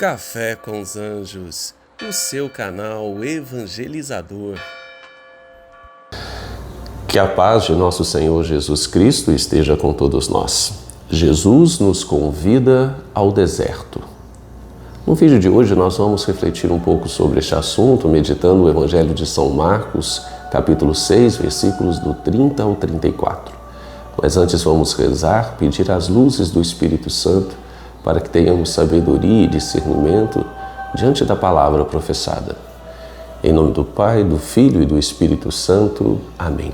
Café com os Anjos, o seu canal evangelizador. Que a paz de nosso Senhor Jesus Cristo esteja com todos nós. Jesus nos convida ao deserto. No vídeo de hoje nós vamos refletir um pouco sobre este assunto, meditando o Evangelho de São Marcos, capítulo 6, versículos do 30 ao 34. Mas antes vamos rezar, pedir as luzes do Espírito Santo para que tenhamos sabedoria e discernimento diante da palavra professada. Em nome do Pai, do Filho e do Espírito Santo. Amém.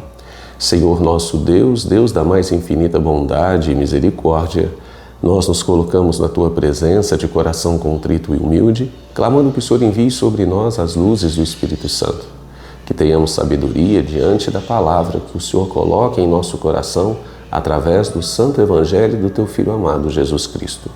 Senhor nosso Deus, Deus da mais infinita bondade e misericórdia, nós nos colocamos na Tua presença de coração contrito e humilde, clamando que o Senhor envie sobre nós as luzes do Espírito Santo, que tenhamos sabedoria diante da palavra que o Senhor coloca em nosso coração através do Santo Evangelho do Teu Filho amado Jesus Cristo.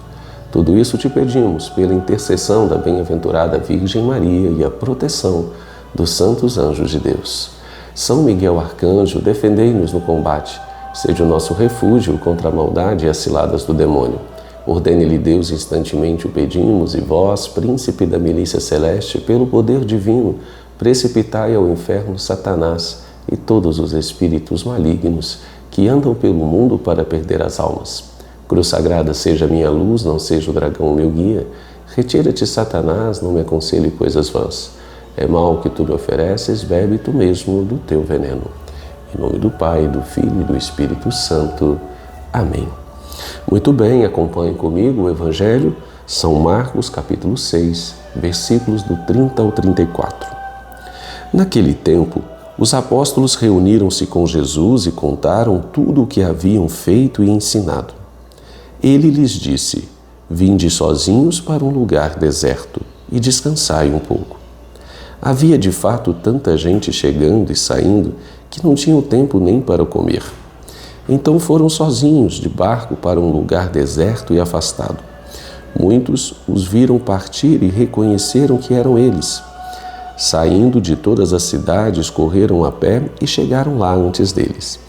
Tudo isso te pedimos pela intercessão da bem-aventurada Virgem Maria e a proteção dos santos anjos de Deus. São Miguel Arcanjo, defendei-nos no combate, seja o nosso refúgio contra a maldade e as ciladas do demônio. Ordene-lhe Deus instantemente o pedimos, e vós, príncipe da milícia celeste, pelo poder divino, precipitai ao inferno Satanás e todos os espíritos malignos que andam pelo mundo para perder as almas. Cruz sagrada seja minha luz, não seja o dragão o meu guia. Retira-te, Satanás, não me aconselhe coisas vãs. É mal que tu me ofereces, bebe tu mesmo do teu veneno. Em nome do Pai, do Filho e do Espírito Santo. Amém. Muito bem, acompanhe comigo o Evangelho, São Marcos, capítulo 6, versículos do 30 ao 34. Naquele tempo, os apóstolos reuniram-se com Jesus e contaram tudo o que haviam feito e ensinado. Ele lhes disse: vinde sozinhos para um lugar deserto e descansai um pouco. Havia de fato tanta gente chegando e saindo que não tinham tempo nem para comer. Então foram sozinhos de barco para um lugar deserto e afastado. Muitos os viram partir e reconheceram que eram eles. Saindo de todas as cidades, correram a pé e chegaram lá antes deles.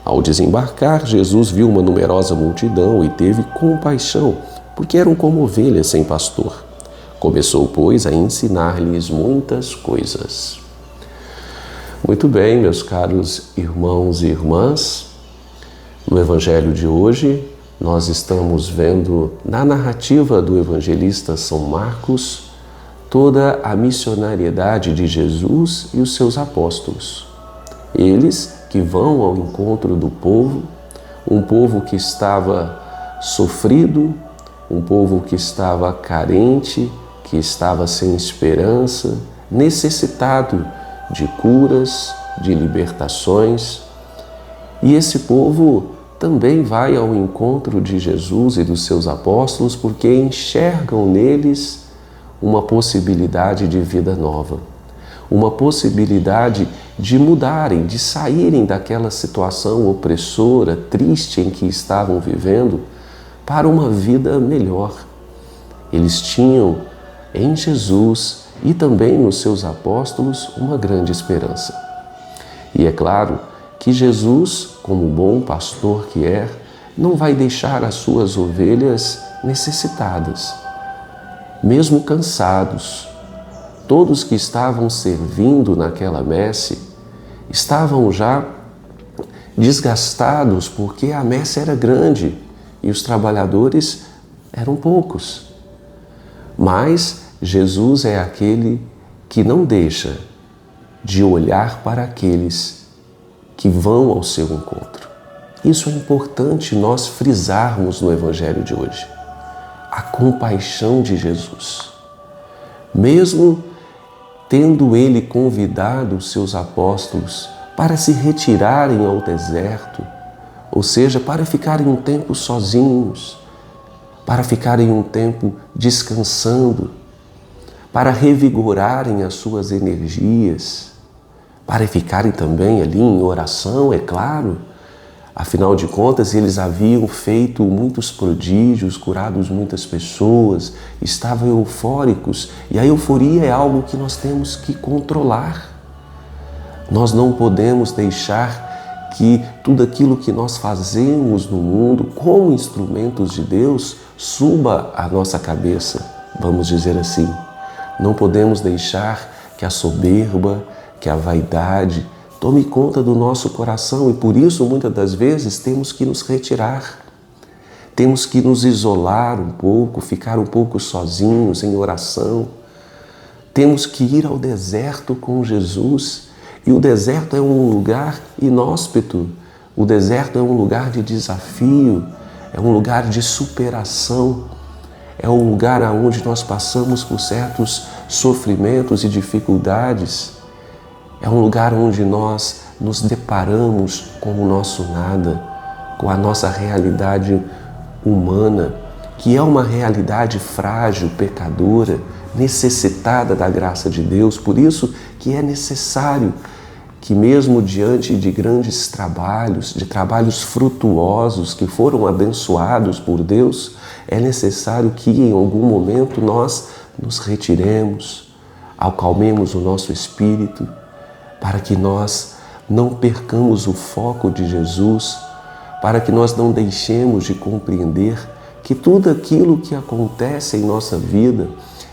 Ao desembarcar, Jesus viu uma numerosa multidão e teve compaixão, porque eram como ovelhas sem pastor. Começou, pois, a ensinar-lhes muitas coisas. Muito bem, meus caros irmãos e irmãs, no Evangelho de hoje, nós estamos vendo na narrativa do evangelista São Marcos toda a missionariedade de Jesus e os seus apóstolos. Eles que vão ao encontro do povo, um povo que estava sofrido, um povo que estava carente, que estava sem esperança, necessitado de curas, de libertações. E esse povo também vai ao encontro de Jesus e dos seus apóstolos porque enxergam neles uma possibilidade de vida nova, uma possibilidade de mudarem, de saírem daquela situação opressora, triste em que estavam vivendo, para uma vida melhor. Eles tinham em Jesus e também nos seus apóstolos uma grande esperança. E é claro que Jesus, como bom pastor que é, não vai deixar as suas ovelhas necessitadas, mesmo cansados. Todos que estavam servindo naquela messe estavam já desgastados porque a messe era grande e os trabalhadores eram poucos. Mas Jesus é aquele que não deixa de olhar para aqueles que vão ao seu encontro. Isso é importante nós frisarmos no Evangelho de hoje. A compaixão de Jesus. Mesmo tendo ele convidado os seus apóstolos para se retirarem ao deserto, ou seja, para ficarem um tempo sozinhos, para ficarem um tempo descansando, para revigorarem as suas energias, para ficarem também ali em oração, é claro. Afinal de contas, eles haviam feito muitos prodígios, curado muitas pessoas, estavam eufóricos. E a euforia é algo que nós temos que controlar. Nós não podemos deixar que tudo aquilo que nós fazemos no mundo como instrumentos de Deus suba à nossa cabeça. vamos dizer assim. Não podemos deixar que a soberba, que a vaidade tome conta do nosso coração e por isso muitas das vezes temos que nos retirar. Temos que nos isolar um pouco, ficar um pouco sozinhos em oração. Temos que ir ao deserto com Jesus. E o deserto é um lugar inóspito. O deserto é um lugar de desafio, é um lugar de superação. É um lugar onde nós passamos por certos sofrimentos e dificuldades. É um lugar onde nós nos deparamos com o nosso nada, com a nossa realidade humana, que é uma realidade frágil, pecadora, necessitada da graça de Deus. Por isso que é necessário que mesmo diante de grandes trabalhos, de trabalhos frutuosos que foram abençoados por Deus, é necessário que em algum momento nós nos retiremos, acalmemos o nosso espírito, para que nós não percamos o foco de Jesus, para que nós não deixemos de compreender que tudo aquilo que acontece em nossa vida,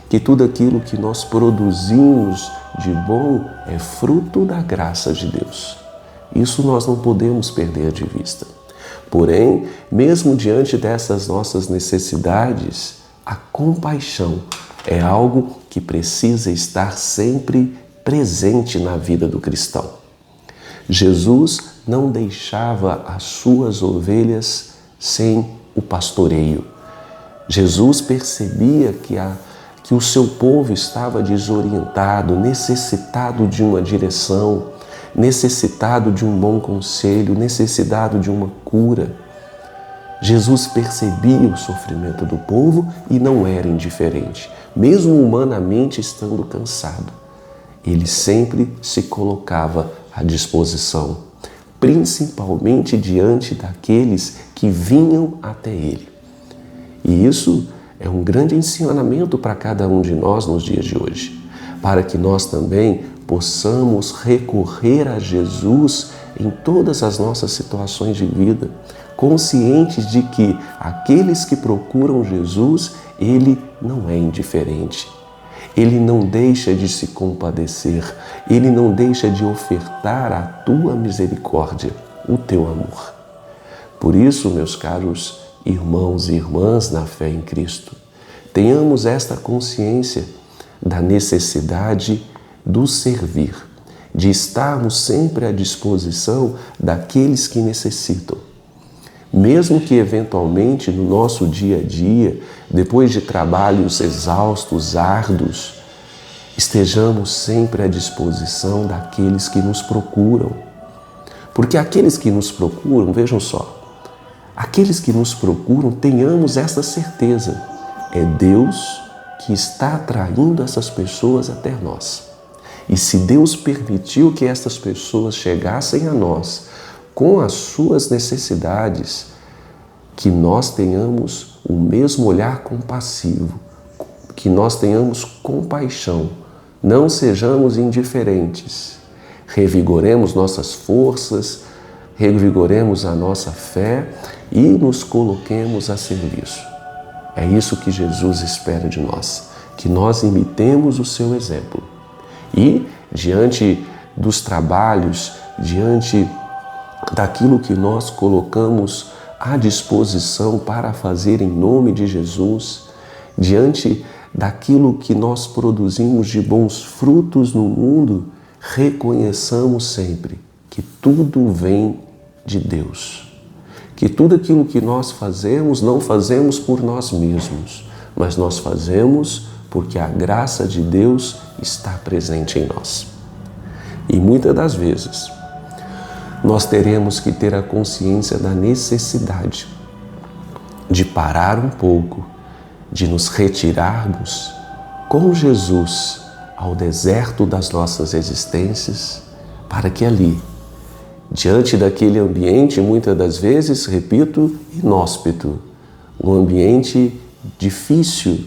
que tudo aquilo que nós produzimos de bom é fruto da graça de Deus. Isso nós não podemos perder de vista. Porém, mesmo diante dessas nossas necessidades, a compaixão é algo que precisa estar sempre presente na vida do cristão. Jesus não deixava as suas ovelhas sem o pastoreio. Jesus percebia que o seu povo estava desorientado, necessitado de uma direção, necessitado de um bom conselho, necessitado de uma cura. Jesus percebia o sofrimento do povo e não era indiferente, mesmo humanamente estando cansado. Ele sempre se colocava à disposição, principalmente diante daqueles que vinham até ele. E isso é um grande ensinamento para cada um de nós nos dias de hoje, para que nós também possamos recorrer a Jesus em todas as nossas situações de vida, conscientes de que aqueles que procuram Jesus, Ele não é indiferente. Ele não deixa de se compadecer, Ele não deixa de ofertar a tua misericórdia, o teu amor. Por isso, meus caros irmãos e irmãs na fé em Cristo, tenhamos esta consciência da necessidade do servir, de estarmos sempre à disposição daqueles que necessitam. Mesmo que eventualmente no nosso dia a dia, depois de trabalhos exaustos, árduos, estejamos sempre à disposição daqueles que nos procuram. Porque aqueles que nos procuram, vejam só, aqueles que nos procuram, tenhamos essa certeza, é Deus que está atraindo essas pessoas até nós. E se Deus permitiu que essas pessoas chegassem a nós com as suas necessidades, que nós tenhamos o mesmo olhar compassivo, que nós tenhamos compaixão, não sejamos indiferentes, revigoremos nossas forças, revigoremos a nossa fé e nos coloquemos a serviço. É isso que Jesus espera de nós, que nós imitemos o seu exemplo. E, diante dos trabalhos, diante daquilo que nós colocamos à disposição para fazer em nome de Jesus, diante daquilo que nós produzimos de bons frutos no mundo, reconheçamos sempre que tudo vem de Deus. Que tudo aquilo que nós fazemos, não fazemos por nós mesmos, mas nós fazemos porque a graça de Deus está presente em nós. E muitas das vezes, nós teremos que ter a consciência da necessidade de parar um pouco, de nos retirarmos com Jesus ao deserto das nossas existências, para que ali, diante daquele ambiente, muitas das vezes, repito, inóspito, um ambiente difícil,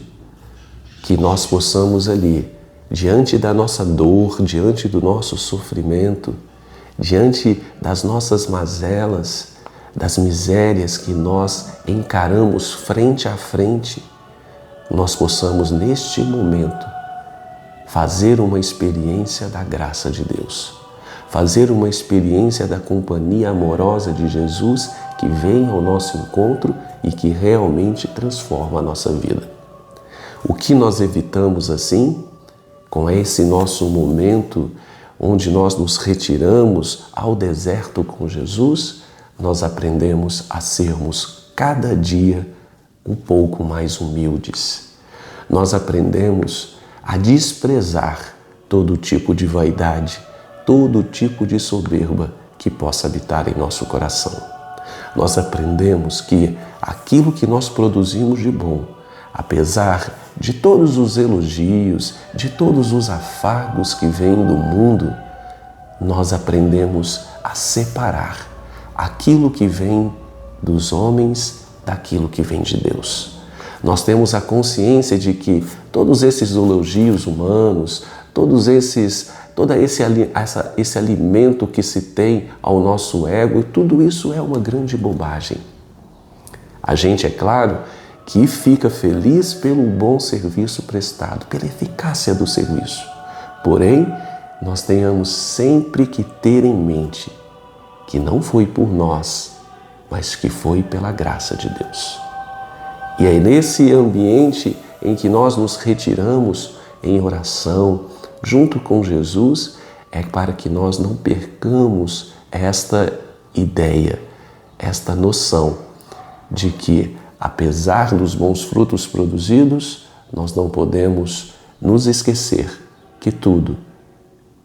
que nós possamos ali, diante da nossa dor, diante do nosso sofrimento, diante das nossas mazelas, das misérias que nós encaramos frente a frente, nós possamos neste momento fazer uma experiência da graça de Deus, fazer uma experiência da companhia amorosa de Jesus que vem ao nosso encontro e que realmente transforma a nossa vida. O que nós evitamos assim, com esse nosso momento onde nós nos retiramos ao deserto com Jesus, nós aprendemos a sermos cada dia um pouco mais humildes. Nós aprendemos a desprezar todo tipo de vaidade, todo tipo de soberba que possa habitar em nosso coração. Nós aprendemos que aquilo que nós produzimos de bom, apesar de todos os elogios, de todos os afagos que vêm do mundo, nós aprendemos a separar aquilo que vem dos homens daquilo que vem de Deus. Nós temos a consciência de que todos esses elogios humanos, todo esse alimento que se tem ao nosso ego, tudo isso é uma grande bobagem. A gente, é claro, que fica feliz pelo bom serviço prestado, pela eficácia do serviço. Porém, nós tenhamos sempre que ter em mente que não foi por nós, mas que foi pela graça de Deus. E é nesse ambiente em que nós nos retiramos em oração, junto com Jesus, é para que nós não percamos esta ideia, esta noção de que, apesar dos bons frutos produzidos, nós não podemos nos esquecer que tudo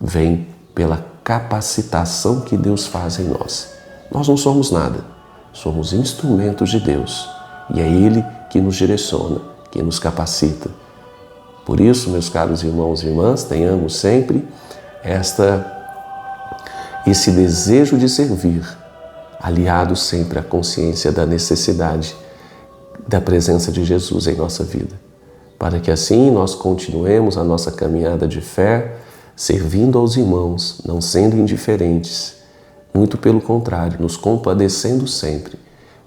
vem pela capacitação que Deus faz em nós. Nós não somos nada, somos instrumentos de Deus e é Ele que nos direciona, que nos capacita. Por isso, meus caros irmãos e irmãs, tenhamos sempre esse desejo de servir, aliado sempre à consciência da necessidade da presença de Jesus em nossa vida, para que assim nós continuemos a nossa caminhada de fé, servindo aos irmãos, não sendo indiferentes, muito pelo contrário, nos compadecendo sempre,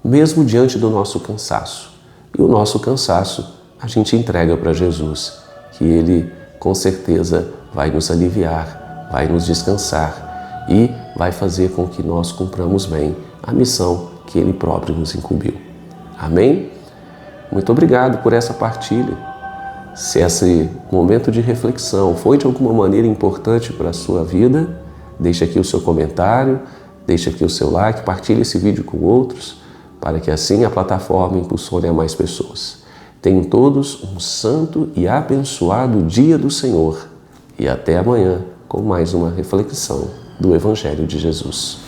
mesmo diante do nosso cansaço. E o nosso cansaço a gente entrega para Jesus, que Ele com certeza vai nos aliviar, vai nos descansar e vai fazer com que nós cumpramos bem a missão que Ele próprio nos incumbiu. Amém? Muito obrigado por essa partilha. Se esse momento de reflexão foi de alguma maneira importante para a sua vida, deixe aqui o seu comentário, deixe aqui o seu like, partilhe esse vídeo com outros, para que assim a plataforma impulsione a mais pessoas. Tenham todos um santo e abençoado dia do Senhor e até amanhã com mais uma reflexão do Evangelho de Jesus.